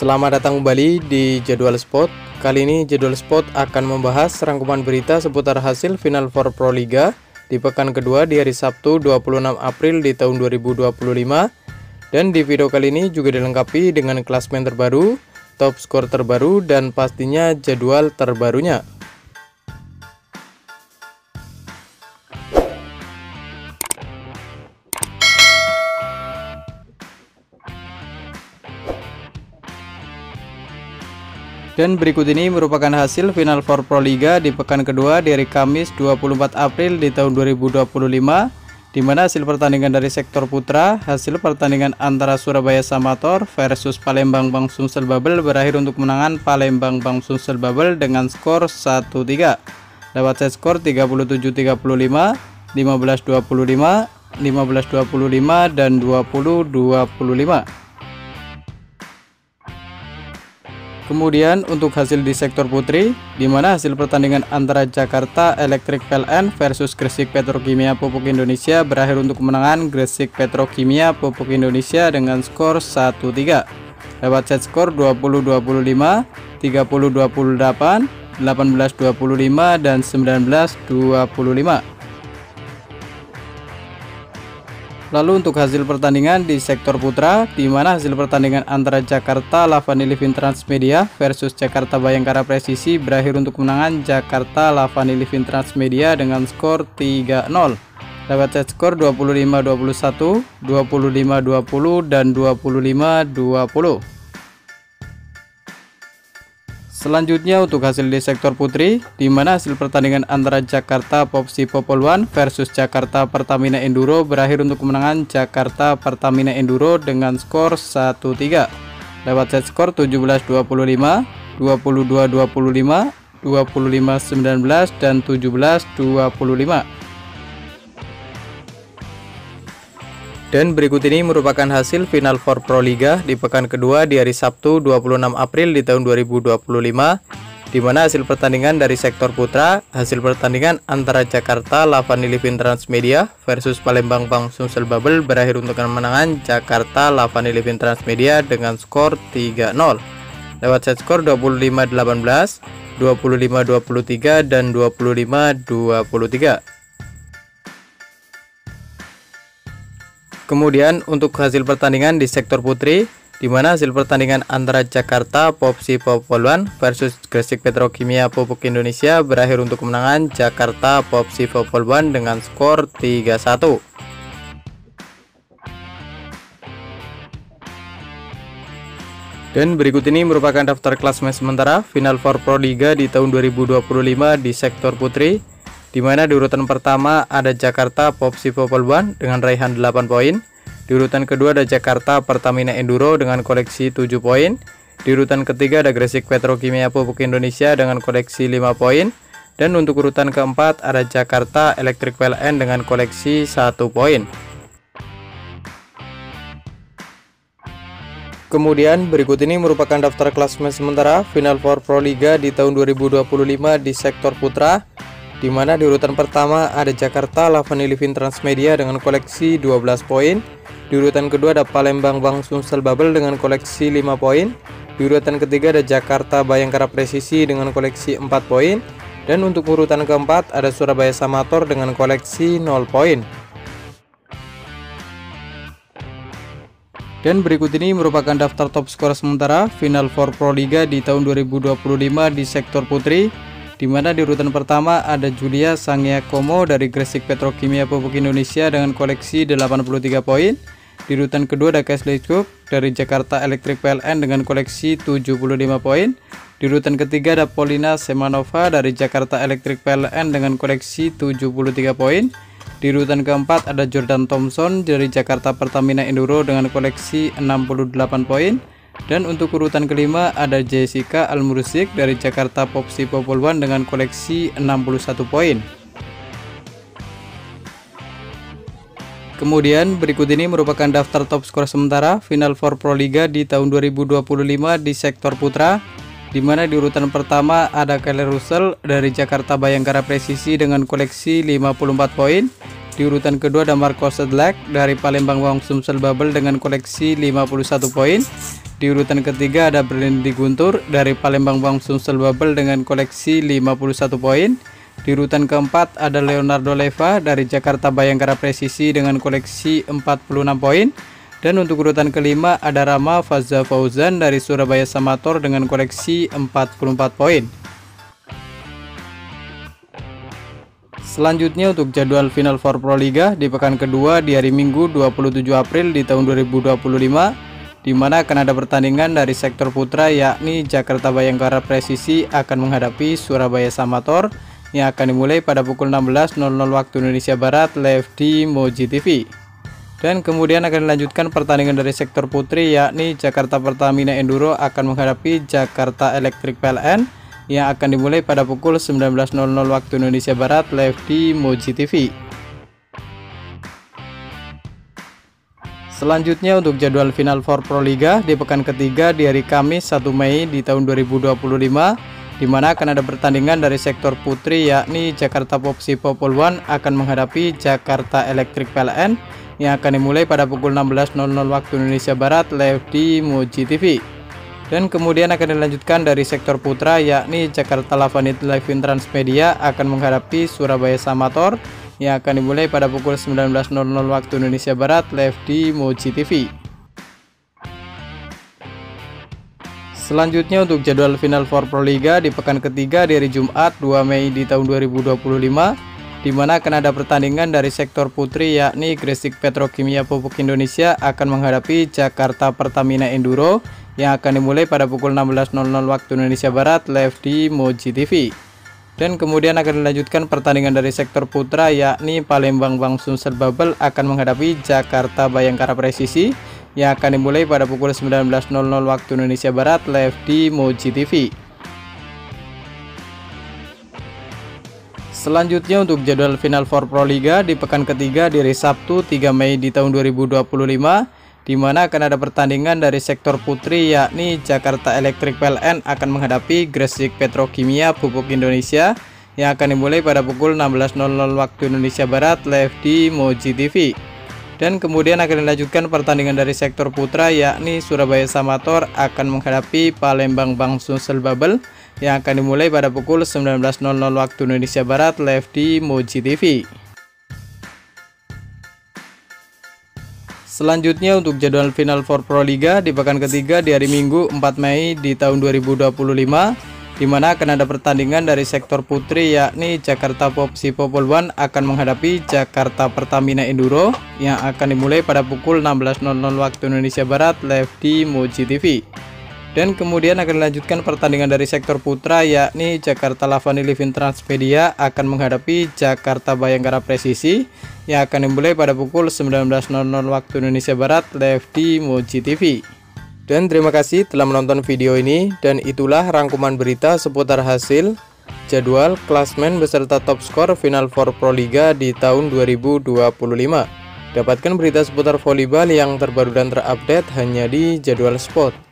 Selamat datang kembali di Jadwal Sport. Kali ini Jadwal Sport akan membahas rangkuman berita seputar hasil Final Four Pro Liga di pekan kedua di hari Sabtu 26 April di tahun 2025. Dan di video kali ini juga dilengkapi dengan klasmen terbaru, top skor terbaru, dan pastinya jadwal terbarunya. Dan berikut ini merupakan hasil Final Four Pro Liga di pekan kedua di hari Kamis 24 April di tahun 2025, di mana hasil pertandingan dari sektor putra, hasil pertandingan antara Surabaya Samator versus Palembang Bang Sumsel Bubble berakhir untuk kemenangan Palembang Bang Sumsel Bubble dengan skor 1-3. Dapat set skor 37-35, 15-25, 15-25, dan 20-25. Kemudian untuk hasil di sektor putri, di mana hasil pertandingan antara Jakarta Electric PLN versus Gresik Petrokimia Pupuk Indonesia berakhir untuk kemenangan Gresik Petrokimia Pupuk Indonesia dengan skor 1-3. Dapat set skor 20-25, 30-28, 18-25, dan 19-25. Lalu untuk hasil pertandingan di sektor putra, di mana hasil pertandingan antara Jakarta Lavani Living Transmedia versus Jakarta Bayangkara Presisi berakhir untuk kemenangan Jakarta Lavani Living Transmedia dengan skor 3-0. Dapat set skor 25-21, 25-20, dan 25-20. Selanjutnya untuk hasil di sektor putri, di mana hasil pertandingan antara Jakarta Popsi Popoluan versus Jakarta Pertamina Enduro berakhir untuk kemenangan Jakarta Pertamina Enduro dengan skor 1-3. Dapat set skor 17-25, 22-25, 25-19, dan 17-25. Dan berikut ini merupakan hasil Final Four Pro Liga di pekan kedua di hari Sabtu 26 April di tahun 2025, di mana hasil pertandingan dari sektor putra, hasil pertandingan antara Jakarta Lavani Living Transmedia versus Palembang Bang Sumsel Bubble berakhir untuk kemenangan Jakarta Lavani Living Transmedia dengan skor 3-0. Lewat set skor 25-18, 25-23, dan 25-23. Kemudian untuk hasil pertandingan di sektor putri, di mana hasil pertandingan antara Jakarta Popsi Popoluan versus Gresik Petrokimia Pupuk Indonesia berakhir untuk kemenangan Jakarta Popsi Popoluan dengan skor 3-1. Dan berikut ini merupakan daftar klasemen sementara Final Four Pro Liga di tahun 2025 di sektor putri, di mana di urutan pertama ada Jakarta Popsi Popoluan dengan raihan 8 poin. Di urutan kedua ada Jakarta Pertamina Enduro dengan koleksi 7 poin. Di urutan ketiga ada Gresik Petrokimia Pupuk Indonesia dengan koleksi 5 poin. Dan untuk urutan keempat ada Jakarta Electric PLN dengan koleksi 1 poin. Kemudian berikut ini merupakan daftar klasemen sementara Final Four Pro Liga di tahun 2025 di sektor putra, di mana di urutan pertama ada Jakarta Lavani Living Transmedia dengan koleksi 12 poin. Di urutan kedua ada Palembang Bang Sumsel Bubble dengan koleksi 5 poin. Di urutan ketiga ada Jakarta Bayangkara Presisi dengan koleksi 4 poin. Dan untuk urutan keempat ada Surabaya Samator dengan koleksi 0 poin. Dan berikut ini merupakan daftar top skor sementara Final Four Pro Liga di tahun 2025 di sektor putri, di mana di urutan pertama ada Julia Sangyakomo dari Gresik Petrokimia Pupuk Indonesia dengan koleksi 83 poin. Di urutan kedua ada Kesley Cook dari Jakarta Electric PLN dengan koleksi 75 poin. Di urutan ketiga ada Polina Semanova dari Jakarta Electric PLN dengan koleksi 73 poin. Di urutan keempat ada Jordan Thompson dari Jakarta Pertamina Enduro dengan koleksi 68 poin. Dan untuk urutan kelima ada Jessica Almursik dari Jakarta Popsi Popoluan dengan koleksi 61 poin. Kemudian berikut ini merupakan daftar top skor sementara Final Four Pro Liga di tahun 2025 di sektor putra, di mana di urutan pertama ada Kelly Russell dari Jakarta Bayangkara Presisi dengan koleksi 54 poin. Di urutan kedua ada Marco Sedlak dari Palembang Bang Sumsel Bubble dengan koleksi 51 poin. Di urutan ketiga ada Bernardi Guntur dari Palembang Bang Sumsel Bubble dengan koleksi 51 poin. Di urutan keempat ada Leonardo Leva dari Jakarta Bayangkara Presisi dengan koleksi 46 poin. Dan untuk urutan kelima ada Rama Fazza Fauzan dari Surabaya Samator dengan koleksi 44 poin. Selanjutnya untuk jadwal Final Four Pro Liga di pekan kedua di hari Minggu 27 April di tahun 2025, di mana akan ada pertandingan dari sektor putra, yakni Jakarta Bayangkara Presisi akan menghadapi Surabaya Samator yang akan dimulai pada pukul 16.00 waktu Indonesia Barat live di Moji TV. Dan kemudian akan dilanjutkan pertandingan dari sektor putri, yakni Jakarta Pertamina Enduro akan menghadapi Jakarta Electric PLN yang akan dimulai pada pukul 19.00 waktu Indonesia Barat live di Moji TV. Selanjutnya untuk jadwal Final Four Pro Liga di pekan ketiga di hari Kamis 1 Mei di tahun 2025, di mana akan ada pertandingan dari sektor putri, yakni Jakarta Popsi Popol One akan menghadapi Jakarta Electric PLN yang akan dimulai pada pukul 16.00 waktu Indonesia Barat live di Moji TV. Dan kemudian akan dilanjutkan dari sektor putra, yakni Jakarta Lavanit Live in Transmedia akan menghadapi Surabaya Samator yang akan dimulai pada pukul 19.00 waktu Indonesia Barat live di Moji TV. Selanjutnya untuk jadwal Final Four Pro Liga di pekan ketiga di hari Jumat 2 Mei di tahun 2025, di mana akan ada pertandingan dari sektor putri, yakni Gresik Petrokimia Pupuk Indonesia akan menghadapi Jakarta Pertamina Enduro yang akan dimulai pada pukul 16.00 waktu Indonesia Barat live di Moji TV. Dan kemudian akan dilanjutkan pertandingan dari sektor putra, yakni Palembang Bang Sumsel Bubble akan menghadapi Jakarta Bayangkara Presisi yang akan dimulai pada pukul 19.00 waktu Indonesia Barat live di Moji TV. Selanjutnya untuk jadwal Final Four Pro Liga di pekan ketiga di hari Sabtu 3 Mei di tahun 2025, di mana akan ada pertandingan dari sektor putri, yakni Jakarta Electric PLN akan menghadapi Gresik Petrokimia Pupuk Indonesia yang akan dimulai pada pukul 16.00 waktu Indonesia Barat live di Moji TV. Dan kemudian akan dilanjutkan pertandingan dari sektor putra, yakni Surabaya Samator akan menghadapi Palembang Bang Sumsel Bubble yang akan dimulai pada pukul 19.00 waktu Indonesia Barat live di Moji TV. Selanjutnya untuk jadwal Final Four Pro Liga di pekan ketiga di hari Minggu 4 Mei di tahun 2025, di mana akan ada pertandingan dari sektor putri, yakni Jakarta Popsi Popol One akan menghadapi Jakarta Pertamina Enduro yang akan dimulai pada pukul 16.00 waktu Indonesia Barat live di Moji TV. Dan kemudian akan dilanjutkan pertandingan dari sektor putra, yakni Jakarta Lavanit Live in Transmedia akan menghadapi Jakarta Bayangkara Presisi yang akan dimulai pada pukul 19.00 waktu Indonesia Barat live di Moji TV. Dan terima kasih telah menonton video ini, dan itulah rangkuman berita seputar hasil, jadwal, klasmen beserta top skor Final Four Pro Liga di tahun 2025. Dapatkan berita seputar volleyball yang terbaru dan terupdate hanya di Jadwal Sport.